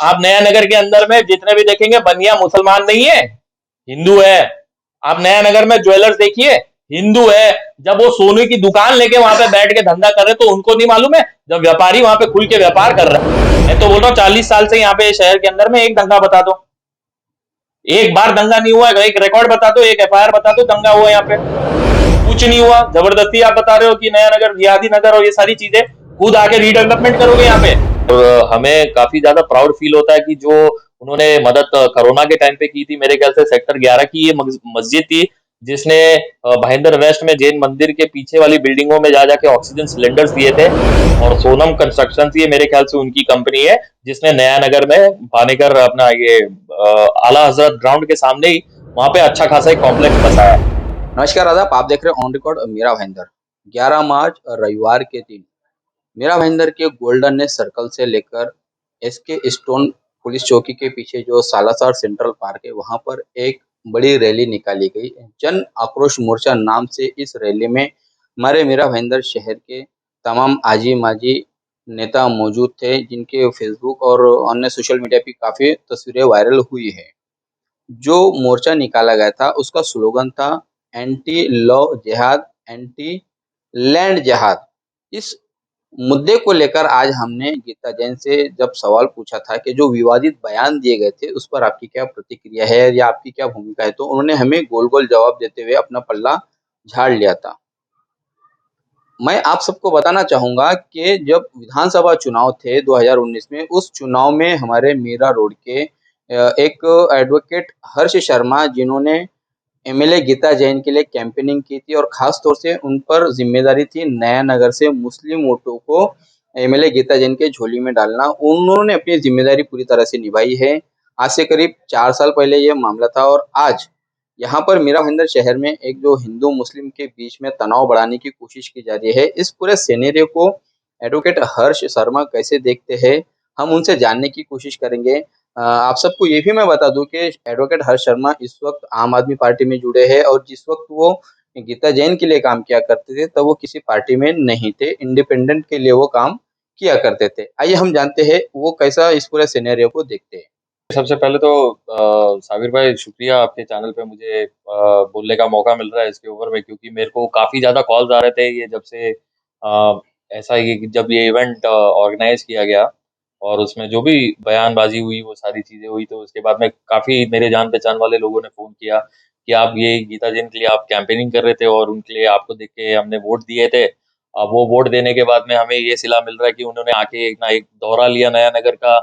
आप नया नगर के अंदर में जितने भी देखेंगे बनिया मुसलमान नहीं है, हिंदू है। आप नया नगर में ज्वेलर्स देखिए, हिंदू है। जब वो सोने की दुकान लेके वहां पे बैठ के धंधा कर रहे तो उनको नहीं मालूम है? जब व्यापारी वहां पे खुल के व्यापार कर रहा है। मैं तो बोल रहा हूँ 40 साल से यहाँ पे शहर के अंदर में एक दंगा बता दो, एक बार दंगा नहीं हुआ है, एक रिकॉर्ड बता दो, एक एफआईआर बता दो दंगा हुआ यहाँ पे, कुछ नहीं हुआ। जबरदस्ती आप बता रहे हो कि नया नगर, जिहादी नगर और ये सारी चीजें, खुद आके रीडेवलपमेंट करोगे यहाँ पे। और हमें काफी ज्यादा प्राउड फील होता है कि जो उन्होंने मदद कोरोना के टाइम पे की थी, मेरे ख्याल से सेक्टर 11 की ये मस्जिद थी जिसने भाईंदर वेस्ट में जैन मंदिर के पीछे वाली बिल्डिंगों में जा जाके ऑक्सीजन सिलेंडर्स दिए थे। और सोनम कंस्ट्रक्शन ये मेरे ख्याल से उनकी कंपनी है जिसने नया नगर में पानेकर अपना ये आला हजरत ग्राउंड के सामने ही वहां पे अच्छा खासा एक कॉम्प्लेक्स बसाया है। नमस्कार आदाब, आप देख रहे हैं ऑन रिकॉर्ड मेरा भाईंदर। 11 मार्च रविवार के दिन मेरा भाईंदर के गोल्डन नेस्ट सर्कल से लेकर एसके स्टोन पुलिस चौकी के पीछे जो सालासर सेंट्रल पार्क है वहां पर एक बड़ी रैली निकाली गई। जन आक्रोश मोर्चा नाम से इस रैली में हमारे मेरा भाईंदर शहर के तमाम आजी माजी नेता मौजूद थे, जिनके फेसबुक और अन्य सोशल मीडिया पे काफ़ी तस्वीरें वायरल हुई है। जो मोर्चा निकाला गया था उसका स्लोगन था एंटी लॉ जिहाद, एंटी लैंड जिहाद। इस मुद्दे को लेकर आज हमने गीता जैन से जब सवाल पूछा था कि जो विवादित बयान दिए गए थे उस पर आपकी क्या प्रतिक्रिया है या आपकी क्या भूमिका है, तो उन्होंने हमें गोल गोल जवाब देते हुए अपना पल्ला झाड़ लिया था। मैं आप सबको बताना चाहूँगा कि जब विधानसभा चुनाव थे 2019 में, उस चुनाव में हमारे मीरा रोड के एक एडवोकेट हर्ष शर्मा, जिन्होंने एमएलए गीता जैन के लिए कैंपेनिंग की थी और ख़ास तौर से उन पर ज़िम्मेदारी थी नया नगर से मुस्लिम वोटों को एमएलए गीता जैन के झोली में डालना। उन्होंने अपनी ज़िम्मेदारी पूरी तरह से निभाई है। आज से करीब 4 साल पहले ये मामला था और आज यहाँ पर मीरा भाईंदर शहर में एक जो हिंदू मुस्लिम के बीच में तनाव बढ़ाने की कोशिश की जा रही है, इस पूरे सिनेरियो को एडवोकेट हर्ष शर्मा कैसे देखते हैं, हम उनसे जानने की कोशिश करेंगे। आप सबको ये भी मैं बता दूं कि एडवोकेट हर्ष शर्मा इस वक्त आम आदमी पार्टी में जुड़े हैं और जिस वक्त वो गीता जैन के लिए काम किया करते थे तब वो किसी पार्टी में नहीं थे, इंडिपेंडेंट के लिए वो काम किया करते थे। आइए हम जानते हैं वो कैसा इस पूरे सिनेरियो को देखते हैं। सबसे पहले तो साबिर भाई, शुक्रिया आपके चैनल पे मुझे बोलने का मौका मिल रहा है इसके ऊपर में, क्योंकि मेरे को काफ़ी ज़्यादा कॉल्स आ रहे थे ये जब से ऐसा ये कि जब ये इवेंट ऑर्गेनाइज किया गया और उसमें जो भी बयानबाजी हुई वो सारी चीज़ें हुई, तो उसके बाद में काफ़ी मेरे जान पहचान वाले लोगों ने फ़ोन किया कि आप ये गीता जैन के लिए आप कैंपेनिंग कर रहे थे और उनके लिए आपको देख के हमने वोट दिए थे। अब वो वोट देने के बाद में हमें ये सिला मिल रहा है कि उन्होंने आके ना एक दौरा लिया नया नगर का,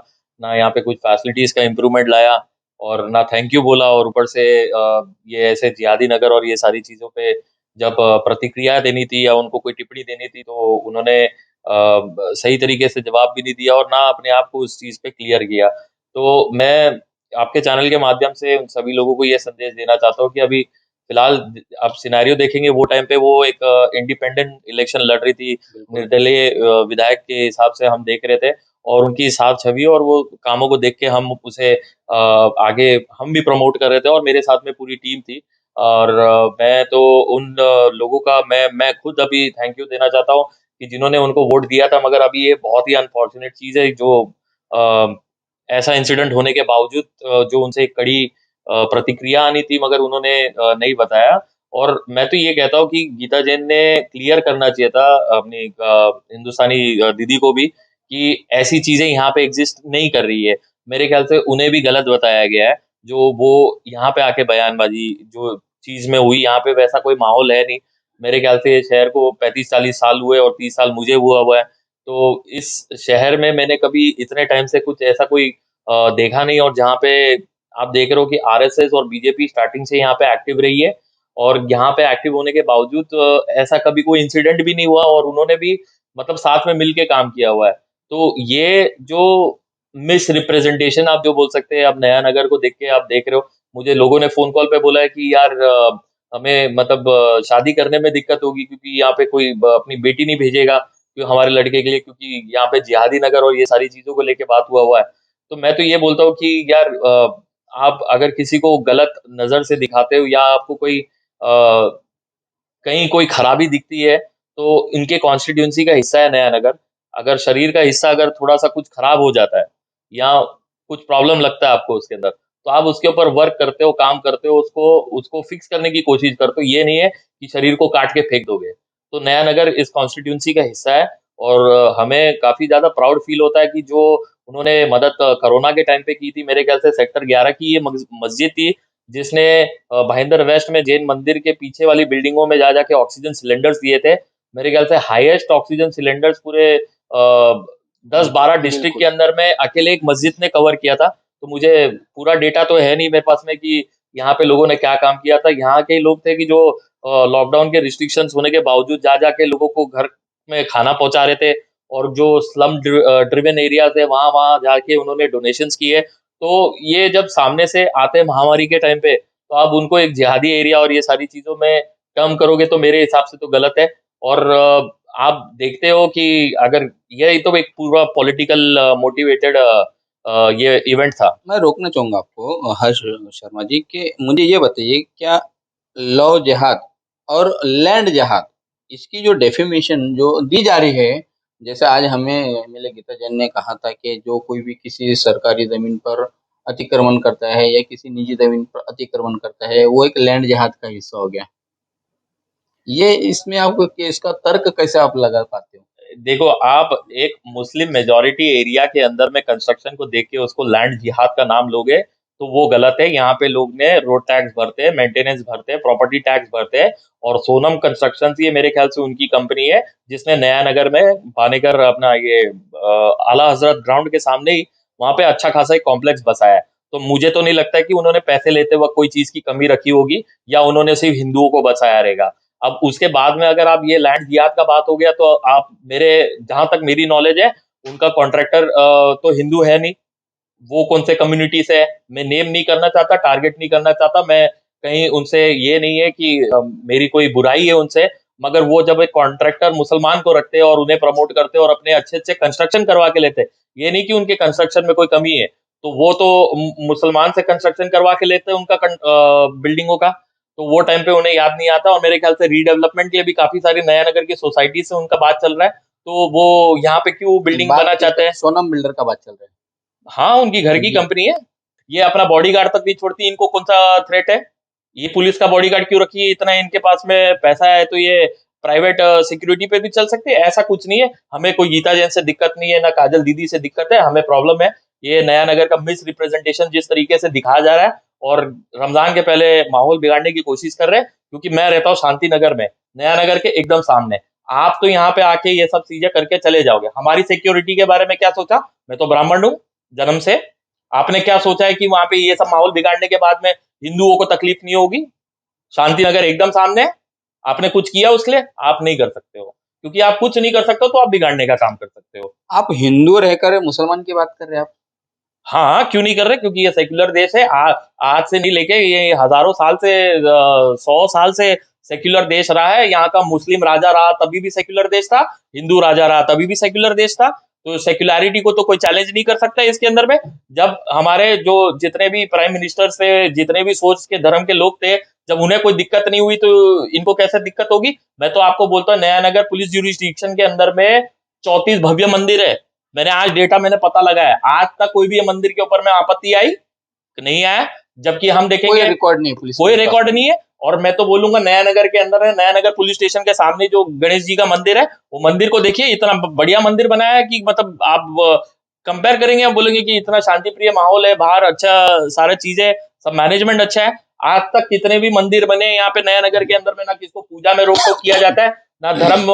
ना यहाँ पे कुछ फैसिलिटीज का इम्प्रूवमेंट लाया और ना थैंक यू बोला। और ऊपर से ये ऐसे जिहादी नगर और ये सारी चीज़ों पे जब प्रतिक्रिया देनी थी या उनको कोई टिप्पणी देनी थी तो उन्होंने सही तरीके से जवाब भी नहीं दिया और ना अपने आप को उस चीज़ पे क्लियर किया। तो मैं आपके चैनल के माध्यम से उन सभी लोगों को ये संदेश देना चाहता हूँ कि अभी फिलहाल आप सिनेरियो देखेंगे, वो टाइम पे वो एक इंडिपेंडेंट इलेक्शन लड़ रही थी, बिल्कुल। निर्दलीय विधायक के हिसाब से हम देख रहे थे और उनकी साफ छवि और वो कामों को देख के हम उसे आगे हम भी प्रमोट कर रहे थे और मेरे साथ में पूरी टीम थी। और मैं तो उन लोगों का मैं खुद अभी थैंक यू देना चाहता हूँ कि जिन्होंने उनको वोट दिया था। मगर अभी ये बहुत ही अनफॉर्चुनेट चीज़ है जो अ, ऐसा इंसिडेंट होने के बावजूद जो उनसे एक कड़ी प्रतिक्रिया आनी थी मगर उन्होंने नहीं बताया। और मैं तो ये कहता हूँ कि गीता जैन ने क्लियर करना चाहिए था अपनी हिंदुस्तानी दीदी को भी कि ऐसी चीज़ें यहाँ पे एग्ज़िस्ट नहीं कर रही है। मेरे ख़्याल से उन्हें भी गलत बताया गया है, जो वो यहाँ पे आके बयानबाज़ी जो चीज़ में हुई, यहाँ पे वैसा कोई माहौल है नहीं। मेरे ख़्याल से शहर को 35-40 साल हुए और 30 साल मुझे हुआ हुआ है। तो इस शहर में मैंने कभी इतने टाइम से कुछ ऐसा कोई देखा नहीं। और जहाँ पे आप देख रहे हो कि आरएसएस और बीजेपी स्टार्टिंग से यहाँ पे एक्टिव रही है और यहाँ पे एक्टिव होने के बावजूद ऐसा कभी कोई इंसिडेंट भी नहीं हुआ और उन्होंने भी मतलब साथ में मिल के काम किया हुआ है। तो ये जो मिस रिप्रेजेंटेशन आप जो बोल सकते हैं, आप नया नगर को देख के आप देख रहे हो, मुझे लोगों ने फ़ोन कॉल पे बोला है कि यार हमें मतलब शादी करने में दिक्कत होगी क्योंकि यहाँ पे कोई अपनी बेटी नहीं भेजेगा हमारे लड़के के लिए, क्योंकि यहाँ पे जिहादी नगर और ये सारी चीज़ों को लेके बात हुआ है। तो मैं तो ये बोलता हूँ कि यार आप अगर किसी को गलत नज़र से दिखाते हो या आपको कोई कहीं कोई खराबी दिखती है तो इनके कॉन्स्टिट्यूएंसी का हिस्सा है नया नगर। अगर शरीर का हिस्सा अगर थोड़ा-सा कुछ खराब हो जाता है या कुछ प्रॉब्लम लगता है आपको उसके अंदर, तो आप उसके ऊपर वर्क करते हो, काम करते हो, उसको उसको फिक्स करने की कोशिश करते हो। ये नहीं है कि शरीर को काट के फेंक दोगे। तो नया नगर इस कॉन्स्टिट्यूएंसी का हिस्सा है और हमें काफ़ी ज़्यादा प्राउड फ़ील होता है कि जो उन्होंने मदद कोरोना के टाइम पे की थी, मेरे ख्याल से सेक्टर 11 की ये मस्जिद थी, जिसने भाईंदर वेस्ट में जैन मंदिर के पीछे वाली बिल्डिंगों में जा जाके ऑक्सीजन सिलेंडर्स दिए थे। मेरे ख्याल से हाईएस्ट ऑक्सीजन सिलेंडर्स पूरे 10-12 डिस्ट्रिक्ट के बिल्कुल। अंदर में अकेले एक मस्जिद ने कवर किया था। तो मुझे पूरा डेटा तो है नहीं मेरे पास में कि यहाँ पे लोगों ने क्या काम किया था। यहाँ के ही लोग थे कि जो लॉकडाउन के रिस्ट्रिक्शंस होने के बावजूद जा जाके लोगों को घर में खाना पहुंचा रहे थे और जो स्लम ड्रिवन एरियाज है वहाँ वहाँ जाके उन्होंने डोनेशंस किए। तो ये जब सामने से आते हैं महामारी के टाइम पे, तो आप उनको एक जिहादी एरिया और ये सारी चीज़ों में कम करोगे तो मेरे हिसाब से तो गलत है। और आप देखते हो कि अगर ये तो एक पूरा पॉलिटिकल मोटिवेटेड ये इवेंट था। मैं रोकना चाहूँगा आपको हर्ष शर्मा जी कि मुझे ये बताइए क्या लव जिहाद और लैंड जिहाद इसकी जो डेफिनेशन जो दी जा रही है, जैसे आज हमें एमएलए गीता जैन ने कहा था कि जो कोई भी किसी सरकारी ज़मीन पर अतिक्रमण करता है या किसी निजी ज़मीन पर अतिक्रमण करता है, वो एक लैंड जिहाद का हिस्सा हो गया। ये इसमें आपको कि इसका तर्क कैसे आप लगा पाते हो? देखो, आप एक मुस्लिम मेजॉरिटी एरिया के अंदर में कंस्ट्रक्शन को देख के उसको लैंड जिहाद का नाम लोगे, तो वो गलत है। यहाँ पे लोग ने रोड टैक्स भरते हैं, मेंटेनेंस भरते हैं, प्रॉपर्टी टैक्स भरते हैं और सोनम कंस्ट्रक्शंस ये मेरे ख्याल से उनकी कंपनी है, जिसने नया नगर में पानेकर अपना ये आला हज़रत ग्राउंड के सामने ही वहाँ पे अच्छा खासा एक कॉम्प्लेक्स बसाया है। तो मुझे तो नहीं लगता है कि उन्होंने पैसे लेते वक़्त कोई चीज़ की कमी रखी होगी या उन्होंने सिर्फ़ हिंदुओं को बसाया रहेगा। अब उसके बाद में अगर आप ये लैंड जिहाद का बात हो गया तो आप मेरे जहां तक मेरी नॉलेज है उनका कॉन्ट्रैक्टर तो हिंदू है नहीं। वो कौन से कम्युनिटी से है मैं नेम नहीं करना चाहता, टारगेट नहीं करना चाहता। मैं कहीं उनसे ये नहीं है कि मेरी कोई बुराई है उनसे, मगर वो जब एक कॉन्ट्रैक्टर मुसलमान को रखते हैं और उन्हें प्रमोट करते हैं और अपने अच्छे अच्छे कंस्ट्रक्शन करवा के लेते हैं, ये नहीं कि उनके कंस्ट्रक्शन में कोई कमी है। तो वो तो मुसलमान से कंस्ट्रक्शन करवा के लेते हैं उनका बिल्डिंगों का, तो वो टाइम पे उन्हें याद नहीं आता। और मेरे ख्याल से रीडेवलपमेंट के लिए भी काफी सारी नया नगर की सोसाइटी से उनका बात चल रहा है, तो वो यहाँ पे क्यों बिल्डिंग बात बना चाहते हैं। सोनम बिल्डर का बात चल रहा हाँ, उनकी घर है। की जी। कंपनी है। ये अपना बॉडीगार्ड तक नहीं छोड़ती, इनको कौन-सा थ्रेट है? ये पुलिस का बॉडीगार्ड क्यों रखी है? इतना इनके पास में पैसा है तो ये प्राइवेट सिक्योरिटी पे भी चल सकते हैं, ऐसा कुछ नहीं है। हमें कोई गीता जैन से दिक्कत नहीं है, ना काजल दीदी से दिक्कत है, हमें प्रॉब्लम है ये नया नगर का मिस रिप्रेजेंटेशन जिस तरीके से दिखाया जा रहा है और रमज़ान के पहले माहौल बिगाड़ने की कोशिश कर रहे हैं, क्योंकि मैं रहता हूँ शांति नगर में, नया नगर के एकदम सामने। आप तो यहाँ पे आके ये सब चीज़ें करके चले जाओगे। हमारी सिक्योरिटी के बारे में क्या सोचा? मैं तो ब्राह्मण हूँ, जन्म से। आपने क्या सोचा है कि वहाँ पे ये सब माहौल बिगाड़ने के बाद में हिंदुओं को तकलीफ नहीं होगी? शांति नगर एकदम सामने है। आपने कुछ किया उसके लिए? आप नहीं कर सकते हो। क्योंकि आप कुछ नहीं कर सकते हो तो आप बिगाड़ने का काम कर सकते हो। आप हिंदू रहकर मुसलमान की बात कर रहे हैं आप? हाँ, हाँ, क्यों नहीं कर रहे? क्योंकि ये सेक्युलर देश है। आज से नहीं लेके ये हज़ारों साल से 100 साल से सेक्युलर देश रहा है। यहाँ का मुस्लिम राजा रहा तभी भी सेक्युलर देश था, हिंदू राजा रहा तभी भी सेक्युलर देश था। तो सेक्युलैरिटी को तो कोई चैलेंज नहीं कर सकता इसके अंदर में। जब हमारे जो जितने भी प्राइम मिनिस्टर्स थे, जितने भी सोच के धर्म के लोग थे, जब उन्हें कोई दिक्कत नहीं हुई तो इनको कैसे दिक्कत होगी? मैं तो आपको बोलता हूँ नया नगर पुलिस ज्यूरिसडिक्शन के अंदर में 34 भव्य मंदिर है। मैंने आज डेटा मैंने पता लगाया, आज तक कोई भी मंदिर के ऊपर में आपत्ति आई नहीं आया। जबकि हम कोई देखेंगे रिकॉर्ड नहीं पुलिस कोई के पास रिकॉर्ड में। नहीं है। और मैं तो बोलूंगा नया नगर के अंदर है, नया नगर पुलिस स्टेशन के सामने जो गणेश जी का मंदिर है, वो मंदिर को देखिए, इतना बढ़िया मंदिर बनाया है कि मतलब आप कंपेयर करेंगे, आप बोलेंगे कि इतना शांति प्रिय माहौल है बाहर, अच्छा सारा चीजें, सब मैनेजमेंट अच्छा है। आज तक कितने भी मंदिर बने यहाँ पे नया नगर के अंदर में, ना किसको पूजा में रोक टोक किया जाता है, ना धर्म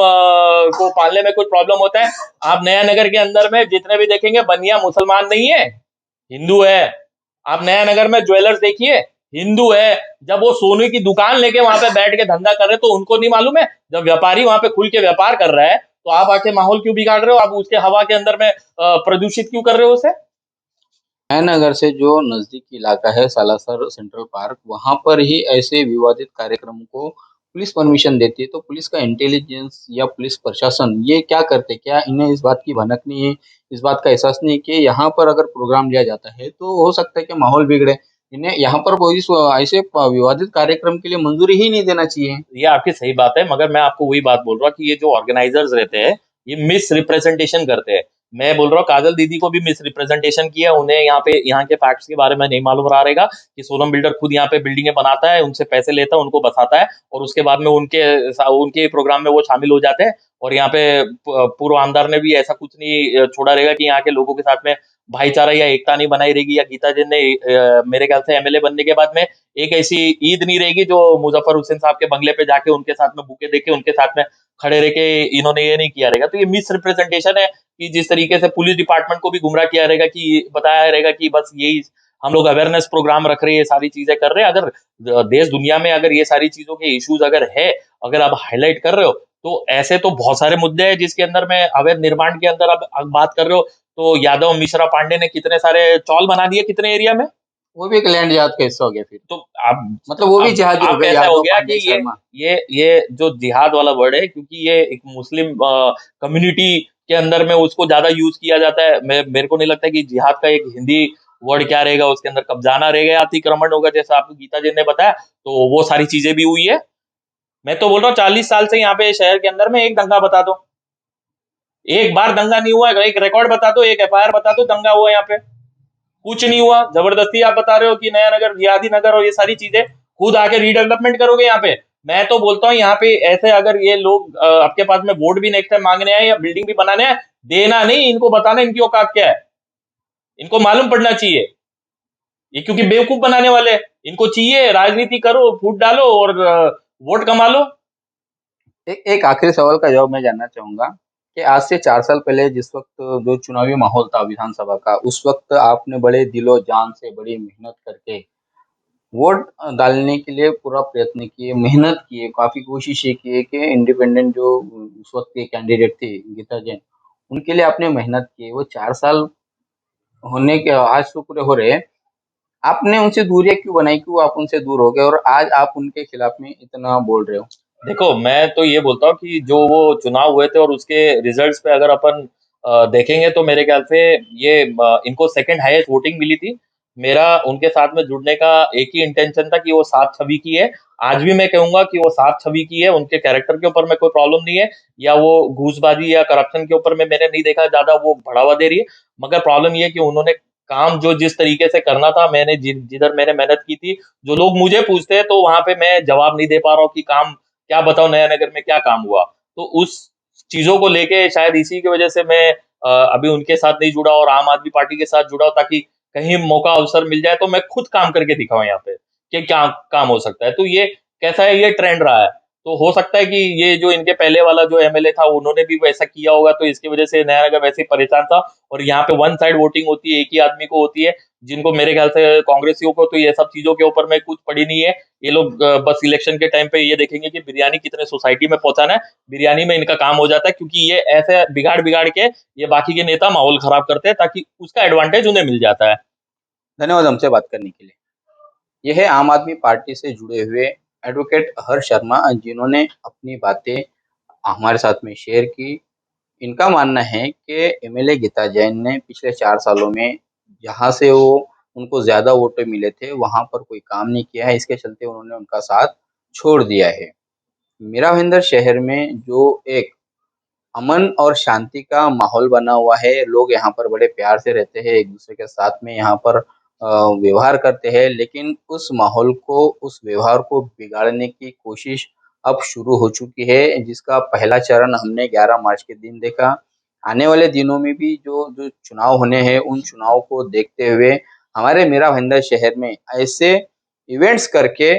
को पालने में कुछ प्रॉब्लम होता है। आप नया नगर के अंदर में जितने भी देखेंगे बनिया मुसलमान नहीं है, हिंदू है। आप नया नगर में ज्वेलर्स देखिए, हिंदू है। जब वो सोने की दुकान लेके वहां पे बैठ के धंधा कर रहे तो उनको नहीं मालूम है? जब व्यापारी वहां पे खुल के व्यापार कर रहा है तो आप आके माहौल क्यों बिगाड़ रहे हो? आप उसके हवा के अंदर में प्रदूषित क्यों कर रहे हो उसे? नगर से जो नजदीकी इलाका है सालासर सेंट्रल पार्क, वहां पर ही ऐसे विवादित कार्यक्रमों को पुलिस परमिशन देती है, तो पुलिस का इंटेलिजेंस या पुलिस प्रशासन ये क्या करते, क्या इन्हें इस बात की भनक नहीं है, इस बात का एहसास नहीं है कि यहाँ पर अगर प्रोग्राम लिया जाता है तो हो सकता है कि माहौल बिगड़े। इन्हें यहाँ पर पुलिस ऐसे विवादित कार्यक्रम के लिए मंजूरी ही नहीं देना चाहिए। ये आपकी सही बात है, मगर मैं आपको वही बात बोल रहा हूँ कि ये जो ऑर्गेनाइजर्स रहते हैं, ये मिस रिप्रेजेंटेशन करते हैं। मैं बोल रहा हूँ काजल दीदी को भी मिस रिप्रेजेंटेशन किया, उन्हें यहाँ के फैक्ट्स के बारे में नहीं मालूम रहा रहेगा कि सोनम बिल्डर खुद यहाँ पे बिल्डिंगें बनाता है, उनसे पैसे लेता है, उनको बसाता है और उसके बाद में उनके प्रोग्राम में वो शामिल हो जाते हैं। और यहाँ पे पूर्व आमदार ने भी ऐसा कुछ नहीं छोड़ा रहेगा कि यहाँ के लोगों के साथ में भाईचारा या एकता नहीं बनाई रहेगी, या गीता जैन ने मेरे ख्याल से एमएलए बनने के बाद में एक ऐसी ईद नहीं रहेगी जो मुजफ्फर हुसैन साहब के बंगले पे जाके उनके साथ में बुके देके उनके साथ में खड़े रह के इन्होंने ये नहीं किया रहेगा। तो ये मिस रिप्रेजेंटेशन है कि जिस तरीके से पुलिस डिपार्टमेंट को भी गुमराह किया रहेगा, कि बताया रहेगा कि बस यही हम लोग अवेयरनेस प्रोग्राम रख रहे हैं, ये सारी चीजें कर रहे हैं। अगर देश दुनिया में अगर ये सारी चीजों के इश्यूज अगर है, अगर आप हाईलाइट कर रहे हो, तो ऐसे तो बहुत सारे मुद्दे हैं जिसके अंदर में अवैध निर्माण के अंदर आप बात कर रहे हो। तो यादव मिश्रा पांडे ने कितने सारे चौल बना दिए कितने एरिया में। वो भी एक लैंड जिहाद का हिस्सा हो गया फिर। तो आप मतलब वो भी अब जिहादी हो अब गए, ऐसा हो यादव, गया कि पांडे, शर्मा। ये जो जिहाद वाला वर्ड है, क्योंकि ये एक मुस्लिम कम्युनिटी के अंदर में उसको ज्यादा यूज किया जाता है। मेरे को नहीं लगता कि जिहाद का एक हिंदी वर्ड क्या रहेगा, उसके अंदर कब्जाना रहेगा या अतिक्रमण होगा, जैसा आपको गीता जी ने बताया। तो वो सारी चीजें भी हुई है। मैं तो बोल रहा हूँ 40 साल से यहाँ पे शहर के अंदर में एक दंगा बता दो, एक बार दंगा नहीं हुआ, एक रिकॉर्ड बता दो, एक एफआईआर बता दो दंगा हुआ यहाँ पे। कुछ नहीं हुआ। जबरदस्ती आप बता रहे हो कि नया नगर, जिहादी नगर और ये सारी चीजें, खुद आके रीडेवलपमेंट करोगे यहाँ पे। मैं तो बोलता हूँ यहाँ पे ऐसे अगर ये लोग आपके पास में वोट भी नेक्स्ट टाइम मांगने आए या बिल्डिंग भी बनाने आए, देना नहीं, इनको बताना इनकी औकात क्या है, इनको मालूम पड़ना चाहिए। ये क्योंकि बेवकूफ बनाने वाले हैं। इनको चाहिए राजनीति करो, फूट डालो और वोट कमा लो। एक आखिरी सवाल का जवाब मैं जानना चाहूंगा कि आज से 4 साल पहले जिस वक्त जो चुनावी माहौल था विधानसभा का, उस वक्त आपने बड़े दिलो जान से बड़ी मेहनत करके वोट डालने के लिए पूरा प्रयत्न किए, मेहनत किए, काफी कोशिशें किए कि इंडिपेंडेंट जो उस वक्त के कैंडिडेट थे गीता जैन, उनके लिए आपने मेहनत की। वो 4 साल होने के आज तो पूरे हो रहे हैं, आपने उनसे दूरियां क्यों बनाई, क्यों आप उनसे दूर हो गए और आज आप उनके खिलाफ में इतना बोल रहे हो? देखो, मैं तो ये बोलता हूँ कि जो वो चुनाव हुए थे और उसके रिजल्ट्स पे अगर अपन देखेंगे, तो मेरे ख्याल से ये इनको सेकंड हाईएस्ट वोटिंग मिली थी। मेरा उनके साथ में जुड़ने का एक ही इंटेंशन था कि वो साफ छवि की है। आज भी मैं कहूंगा कि वो साफ छवि की है, उनके कैरेक्टर के ऊपर में कोई प्रॉब्लम नहीं है, या वो घूसबाजी या करप्शन के ऊपर में मैंने नहीं देखा ज्यादा वो बढ़ावा दे रही है। मगर प्रॉब्लम ये है कि उन्होंने काम जो जिस तरीके से करना था, मैंने जिधर मैंने मेहनत की थी, जो लोग मुझे पूछते हैं तो वहां पे मैं जवाब नहीं दे पा रहा हूँ कि काम क्या बताओ, नया नगर में क्या काम हुआ। तो उस चीजों को लेके शायद इसी की वजह से मैं अभी उनके साथ नहीं जुड़ा और आम आदमी पार्टी के साथ जुड़ा हूं, ताकि कहीं मौका अवसर मिल जाए तो मैं खुद काम करके दिखाऊं यहाँ पे कि क्या काम हो सकता है। तो ये कैसा है, ये ट्रेंड रहा है। तो हो सकता है कि ये जो इनके पहले वाला जो एमएलए था उन्होंने भी वैसा किया होगा, तो इसकी वजह से नया नगर वैसे ही परेशान था। और यहाँ पे वन साइड वोटिंग होती है, एक ही आदमी को होती है, जिनको मेरे ख्याल से कांग्रेसियों को तो ये सब चीजों के ऊपर में कुछ पड़ी नहीं है। ये लोग बस इलेक्शन के टाइम पे ये देखेंगे कि बिरयानी कितने सोसाइटी में पहुंचाना है, बिरयानी में इनका काम हो जाता है, क्योंकि ये ऐसे बिगाड़ बिगाड़ के ये बाकी के नेता माहौल खराब करते हैं ताकि उसका एडवांटेज उन्हें मिल जाता है। धन्यवाद हमसे बात करने के लिए। यह है आम आदमी पार्टी से जुड़े हुए एडवोकेट हर्ष शर्मा, जिन्होंने अपनी बातें हमारे साथ में शेयर की। इनका मानना है कि एमएलए गीता जैन ने पिछले 4 सालों में जहाँ से वो उनको ज़्यादा वोट मिले थे वहाँ पर कोई काम नहीं किया है, इसके चलते उन्होंने उनका साथ छोड़ दिया है। मीरा भाईंदर शहर में जो एक अमन और शांति का माहौल बना हुआ है, लोग यहाँ पर बड़े प्यार से रहते हैं, एक दूसरे के साथ में यहाँ पर व्यवहार करते हैं, लेकिन उस माहौल को, उस व्यवहार को बिगाड़ने की कोशिश अब शुरू हो चुकी है, जिसका पहला चरण हमने 11 मार्च के दिन देखा। आने वाले दिनों में भी जो जो चुनाव होने हैं, उन चुनाव को देखते हुए हमारे मीरा भाईंदर शहर में ऐसे इवेंट्स करके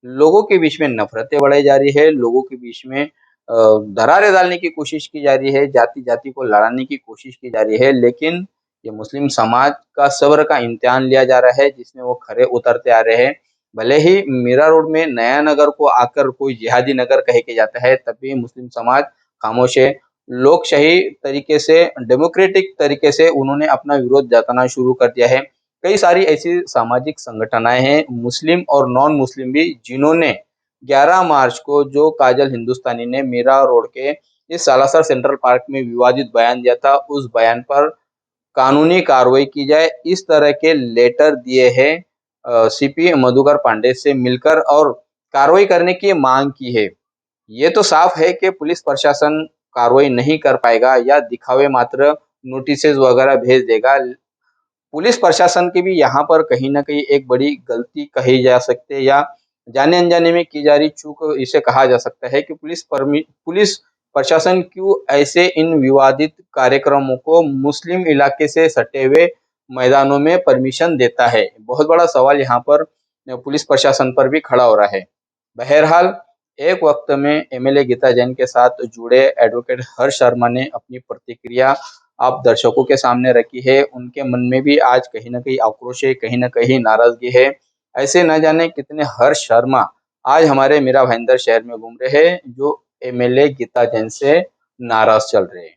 लोगों के बीच में नफरतें बढ़ाई जा रही है, लोगों के बीच में दरारें डालने की कोशिश की जा रही है, जाति-जाति को लड़ाने की कोशिश की जा रही है, लेकिन ये मुस्लिम समाज का सब्र का इम्तिहान लिया जा रहा है, जिसमें वो खरे उतरते आ रहे हैं। भले ही मीरा रोड में नया नगर को आकर कोई जिहादी नगर कह के जाता है, तब भी मुस्लिम समाज खामोश है। लोकशाही तरीके से, डेमोक्रेटिक तरीके से उन्होंने अपना विरोध जताना शुरू कर दिया है। कई सारी ऐसी सामाजिक संगठनाएँ हैं, मुस्लिम और नॉन मुस्लिम भी, जिन्होंने 11 मार्च को जो काजल हिंदुस्तानी ने मीरा रोड के इस सालासर सेंट्रल पार्क में विवादित बयान दिया था, उस बयान पर कानूनी कार्रवाई की जाए, इस तरह के लेटर दिए हैं सीपी मधुकर पांडे से मिलकर और कार्रवाई करने की मांग की है। ये तो साफ है कि पुलिस प्रशासन कार्रवाई नहीं कर पाएगा या दिखावे मात्र नोटिसेज वगैरह भेज देगा। पुलिस प्रशासन की भी यहाँ पर कहीं न कहीं एक बड़ी गलती कही जा सकती है, या जाने-अनजाने में की जा रही चूक इसे कहा जा सकता है कि पुलिस प्रशासन क्यों ऐसे इन विवादित कार्यक्रमों को मुस्लिम इलाके से सटे हुए मैदानों में परमिशन देता है। बहुत बड़ा सवाल यहाँ पर पुलिस प्रशासन पर भी खड़ा हो रहा है। बहरहाल, एक वक़्त में एमएलए गीता जैन के साथ जुड़े एडवोकेट हर्ष शर्मा ने अपनी प्रतिक्रिया आप दर्शकों के सामने रखी है। उनके मन में भी आज कहीं न कहीं आक्रोश है, कहीं न कहीं नाराज़गी है। ऐसे न जाने कितने हर्ष शर्मा आज हमारे मीरा भाईंदर शहर में घूम रहे हैं, जो एमएलए गीता जैन से नाराज़ चल रहे हैं।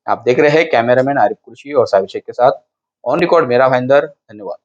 आप देख रहे हैं कैमरामैन आरिफ कुरशी और साबिर शेख के साथ ऑन रिकॉर्ड मेरा भाईंदर। धन्यवाद।